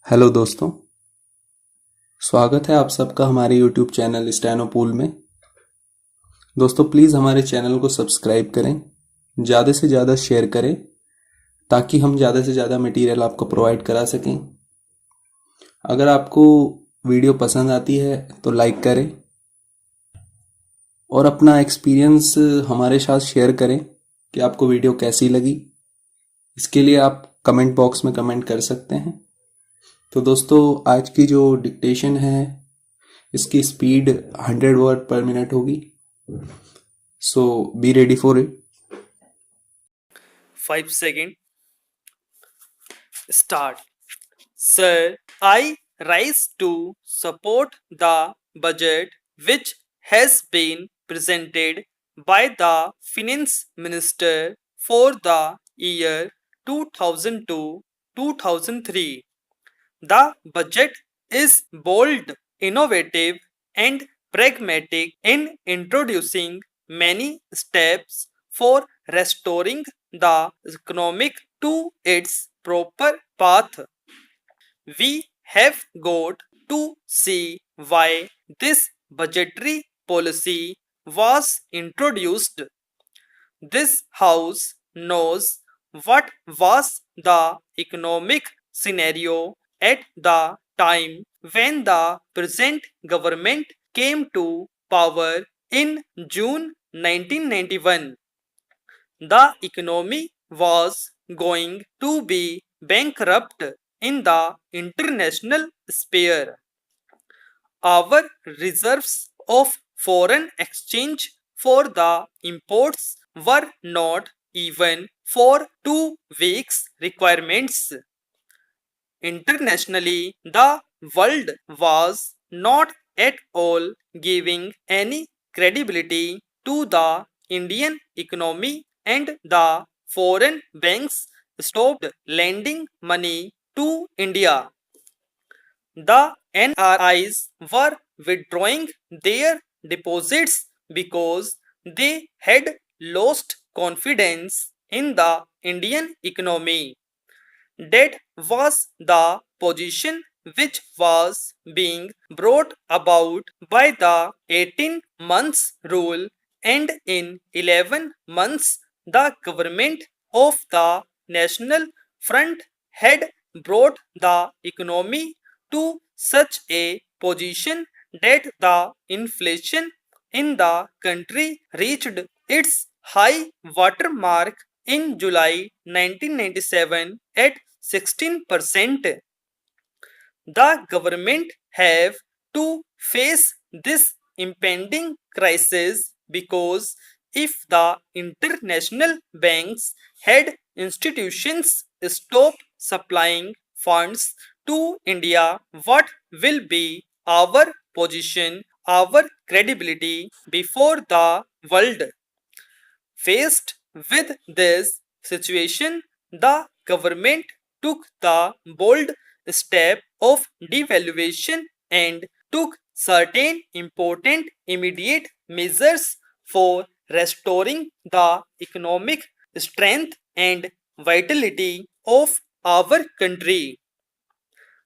Hello दोस्तों, स्वागत है आप सबका हमारे YouTube चैनल StenoPool में। दोस्तों प्लीज़ हमारे चैनल को सब्सक्राइब करें, ज़्यादा से ज़्यादा शेयर करें ताकि हम ज़्यादा से ज़्यादा मटेरियल आपको प्रोवाइड करा सकें। अगर आपको वीडियो पसंद आती है तो लाइक करें और अपना एक्सपीरियंस हमारे साथ शेयर करें कि आपको वीडियो कैसी लगी। इसके लिए आप कमेंट बॉक्स में कमेंट कर सकते हैं। तो दोस्तों आज की जो डिक्टेशन है इसकी स्पीड 100 वर्ड पर मिनट होगी, so be ready for it. 5 seconds. Start. Sir, I rise to support the budget which has been presented by the Finance Minister for the year 2002-2003. The budget is bold, innovative, and pragmatic in introducing many steps for restoring the economic to its proper path. We have got to see why this budgetary policy was introduced. This House knows what was the economic scenario at the time when the present government came to power in June 1991. The economy was going to be bankrupt in the international sphere. Our reserves of foreign exchange for the imports were not even for 2 weeks requirements. Internationally, the world was not at all giving any credibility to the Indian economy, and the foreign banks stopped lending money to India. The NRIs were withdrawing their deposits because they had lost confidence in the Indian economy. That was the position which was being brought about by the 18 months rule, and in 11 months the government of the National Front had brought the economy to such a position that the inflation in the country reached its high water mark in July 1997 at 16%. The government have to face this impending crisis because if the international banks had institutions stop supplying funds to India, what will be our position, our credibility before the world? Faced with this situation, the government took the bold step of devaluation and took certain important immediate measures for restoring the economic strength and vitality of our country.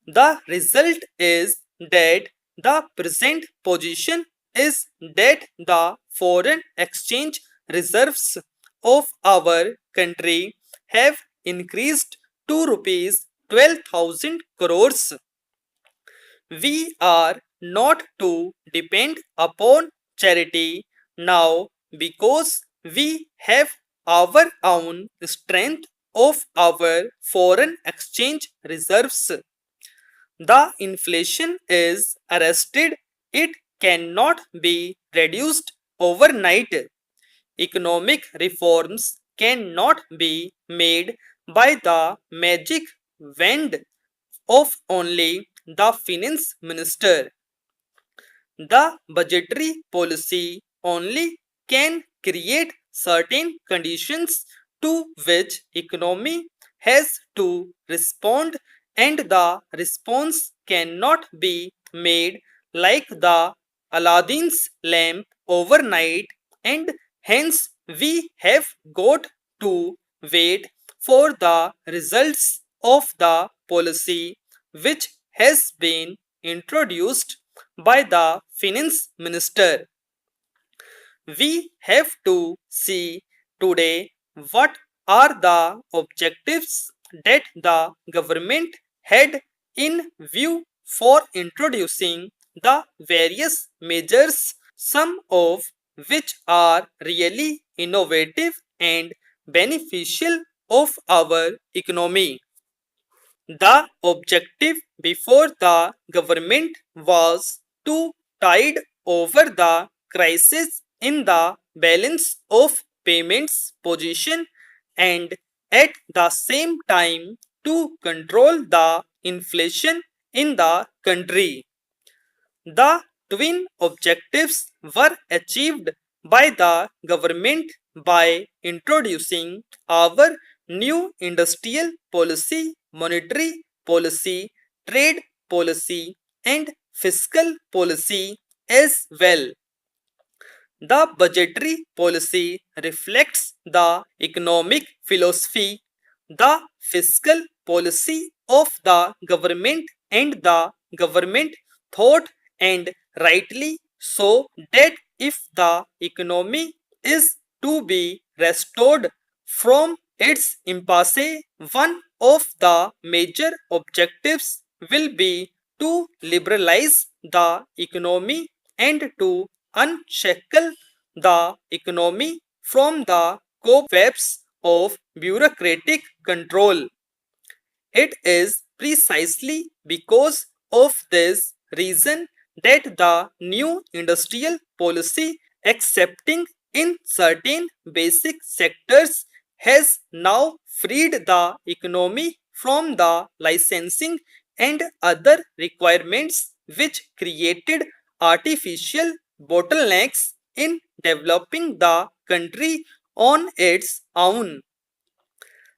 The result is that the present position is that the foreign exchange reserves of our country have increased to rupees 12,000 crores. We are not to depend upon charity now because we have our own strength of our foreign exchange reserves. The inflation is arrested. It cannot be reduced overnight. Economic reforms cannot be made by the magic wand of only the finance minister. The budgetary policy only can create certain conditions to which economy has to respond, and the response cannot be made like the Aladdin's lamp overnight, and hence we have got to wait for the results of the policy which has been introduced by the finance minister. We have to see today what are the objectives that the government had in view for introducing the various measures, some of which are really innovative and beneficial of our economy. The objective before the government was to tide over the crisis in the balance of payments position and at the same time to control the inflation in the country. The twin objectives were achieved by the government by introducing our new industrial policy, monetary policy, trade policy, and fiscal policy as well. The budgetary policy reflects the economic philosophy, the fiscal policy of the government, and the government thought and rightly so that if the economy is to be restored from its impasse, one of the major objectives will be to liberalize the economy and to unshackle the economy from the cobwebs of bureaucratic control. It is precisely because of this reason that the new industrial policy, excepting in certain basic sectors, has now freed the economy from the licensing and other requirements which created artificial bottlenecks in developing the country on its own.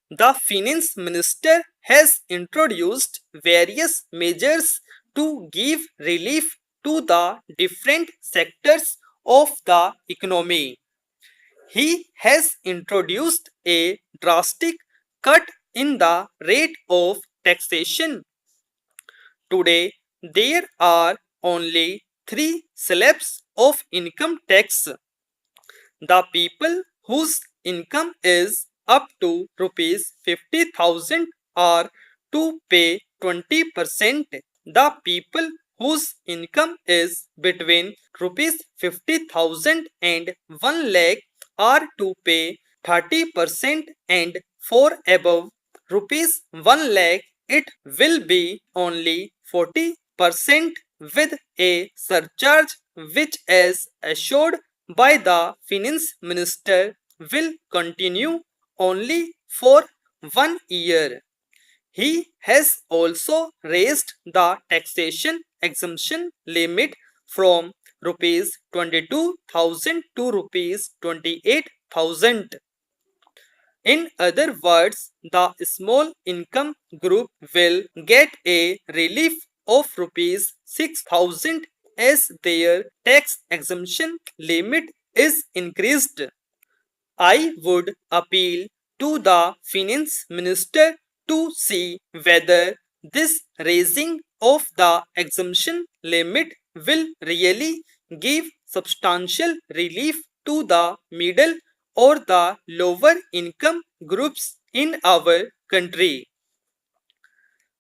The finance minister has introduced various measures to give relief to the different sectors of the economy. He has introduced a drastic cut in the rate of taxation. Today, there are only three slabs of income tax. The people whose income is up to rupees 50,000 are to pay 20%. The people whose income is between rupees 50,000 and 1 lakh are to pay 30%, and for above rupees 1 lakh it will be only 40% with a surcharge which, as assured by the finance minister, will continue only for 1 year. He has also raised the taxation exemption limit from rupees 22,000 to rupees 28,000. In other words, the small income group will get a relief of rupees 6,000 as their tax exemption limit is increased. I would appeal to the finance minister to see whether this raising of the exemption limit will really give substantial relief to the middle or the lower income groups in our country.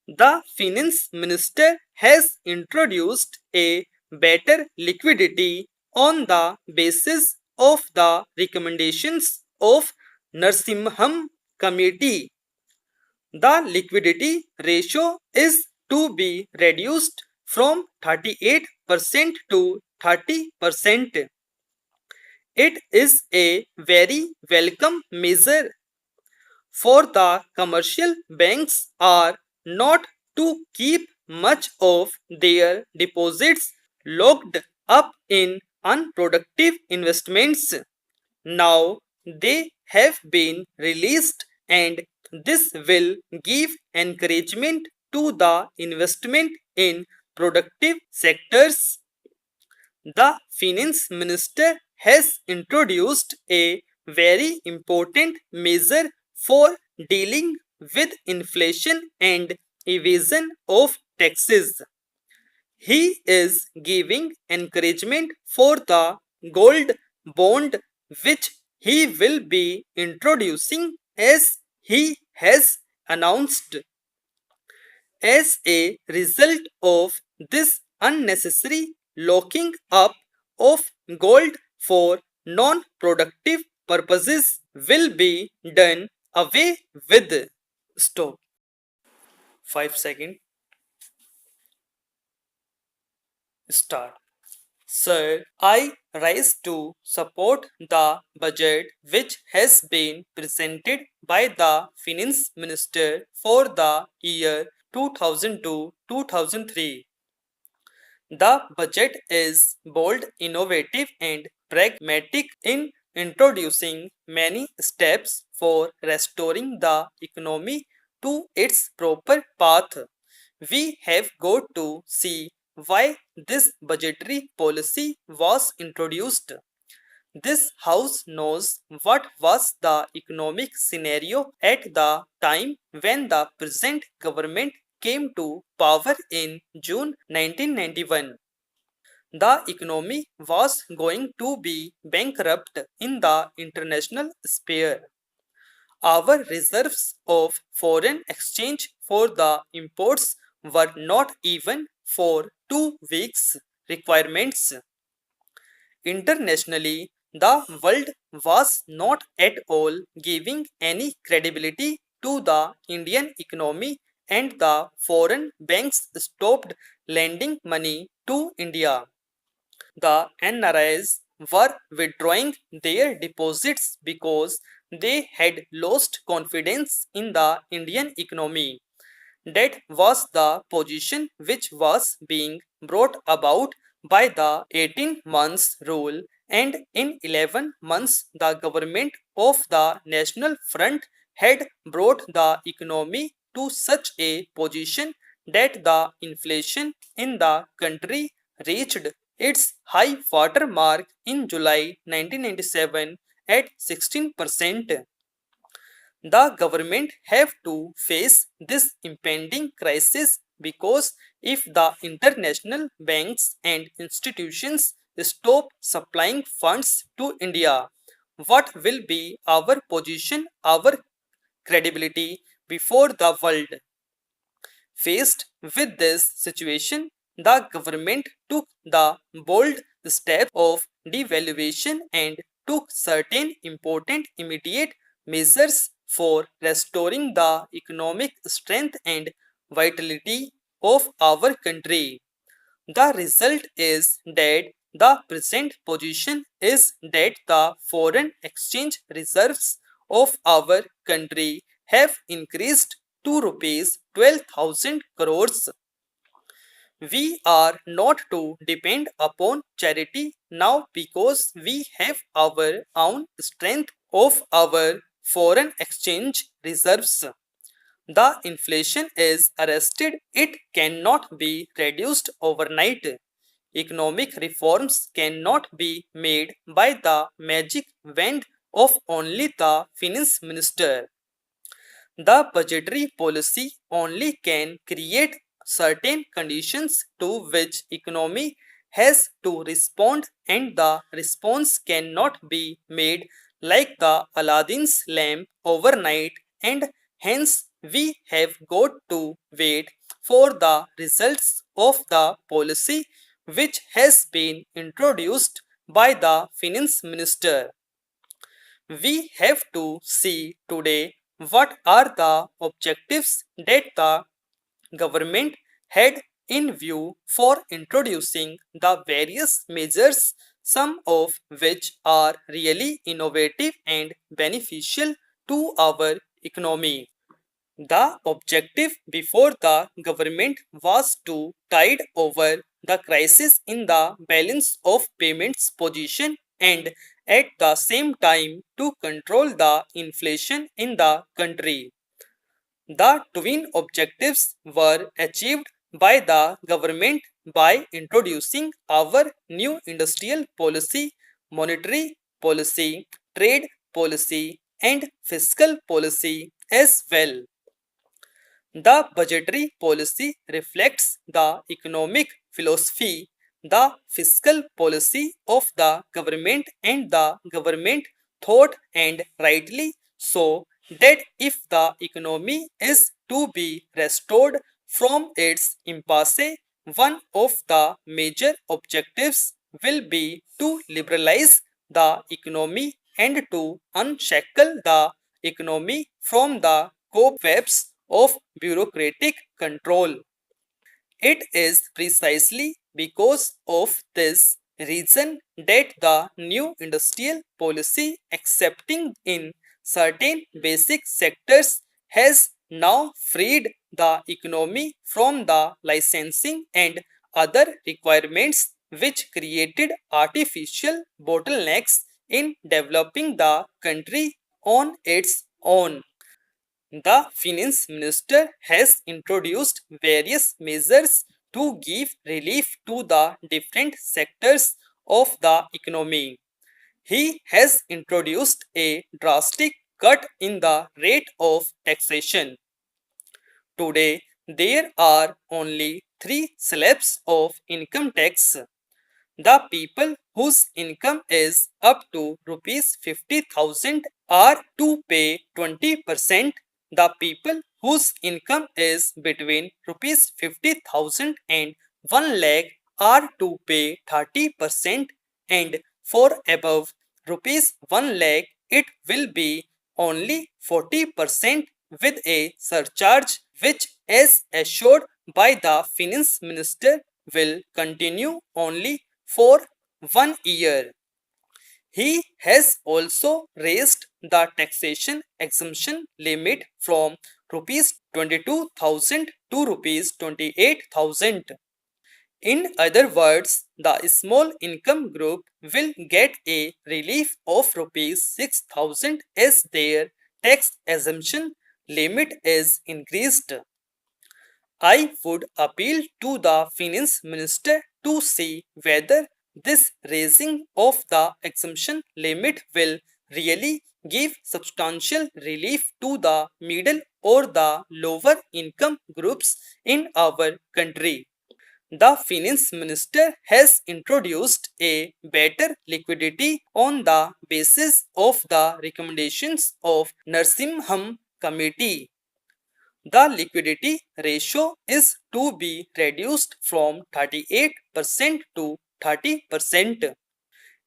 The finance minister has introduced a better liquidity on the basis of the recommendations of Narsimham committee. The liquidity ratio is to be reduced from 38% to 30%. It is a very welcome measure, for the commercial banks are not to keep much of their deposits locked up in unproductive investments. Now they have been released, and this will give encouragement to the investment in productive sectors. The finance minister has introduced a very important measure for dealing with inflation and evasion of taxes. He is giving encouragement for the gold bond which he will be introducing as he has announced. As a result of this unnecessary locking up of gold for non-productive purposes will be done away with. Stop. 5 seconds. Start. Sir, I rise to support the budget which has been presented by the Finance Minister for the year 2002-2003. The budget is bold, innovative, and pragmatic in introducing many steps for restoring the economy to its proper path. We have got to see why this budgetary policy was introduced. This House knows what was the economic scenario at the time when the present government came to power in June 1991. The economy was going to be bankrupt in the international sphere. Our reserves of foreign exchange for the imports were not even for 2 weeks requirements. Internationally, the world was not at all giving any credibility to the Indian economy, and the foreign banks stopped lending money to India. The NRIs were withdrawing their deposits because they had lost confidence in the Indian economy. That was the position which was being brought about by the 18 months rule, and in 11 months the government of the National Front had brought the economy to such a position that the inflation in the country reached its high water mark in July 1997 at 16%. The government have to face this impending crisis because if the international banks and institutions stop supplying funds to India, what will be our position, our credibility before the world? Faced with this situation, the government took the bold step of devaluation and took certain important immediate measures for restoring the economic strength and vitality of our country. The result is that the present position is that the foreign exchange reserves of our country have increased to rupees 12,000 crores. We are not to depend upon charity now because we have our own strength of our foreign exchange reserves. The inflation is arrested, it cannot be reduced overnight. Economic reforms cannot be made by the magic wand of only the finance minister. The budgetary policy only can create certain conditions to which economy has to respond, and the response cannot be made like the Aladdin's lamp overnight, and hence we have got to wait for the results of the policy which has been introduced by the finance minister. We have to see today what are the objectives that the government had in view for introducing the various measures, some of which are really innovative and beneficial to our economy. The objective before the government was to tide over the crisis in the balance of payments position and at the same time to control the inflation in the country. The twin objectives were achieved by the government by introducing our new industrial policy, monetary policy, trade policy, and fiscal policy as well. The budgetary policy reflects the economic philosophy, the fiscal policy of the government, and the government thought, and rightly so, that if the economy is to be restored from its impasse, one of the major objectives will be to liberalize the economy and to unshackle the economy from the cobwebs of bureaucratic control. It is precisely because of this reason that the new industrial policy, accepting in certain basic sectors, has now freed the economy from the licensing and other requirements which created artificial bottlenecks in developing the country on its own. The finance minister has introduced various measures to give relief to the different sectors of the economy. He has introduced a drastic cut in the rate of taxation. Today, there are only three slabs of income tax. The people whose income is up to rupees 50,000 are to pay 20%. The people whose income is between rupees 50,000 and 1 lakh are to pay 30%, and for above rupees 1 lakh it will be only 40% with a surcharge which, as assured by the finance minister, will continue only for 1 year. He has also raised the taxation exemption limit from rupees 22,000 to rupees 28,000. In other words, the small income group will get a relief of rupees 6,000 as their tax exemption limit is increased. I would appeal to the finance minister to see whether this raising of the exemption limit will really give substantial relief to the middle or the lower income groups in our country. The finance minister has introduced a better liquidity on the basis of the recommendations of Narsimham committee. The liquidity ratio is to be reduced from 38% to 30%.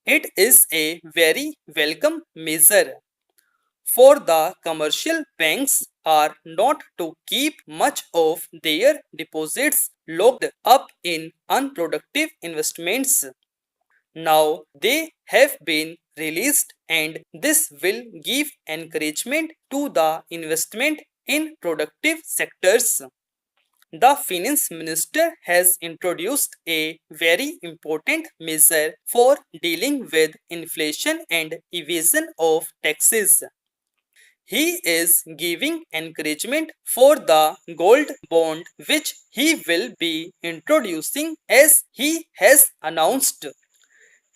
It is a very welcome measure, for the commercial banks are not to keep much of their deposits locked up in unproductive investments. Now they have been released, and this will give encouragement to the investment in productive sectors. The finance minister has introduced a very important measure for dealing with inflation and evasion of taxes. He is giving encouragement for the gold bond which he will be introducing as he has announced.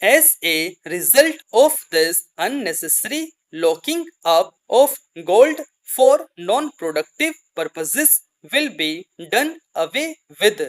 As a result of this, unnecessary locking up of gold for non-productive purposes will be done away with.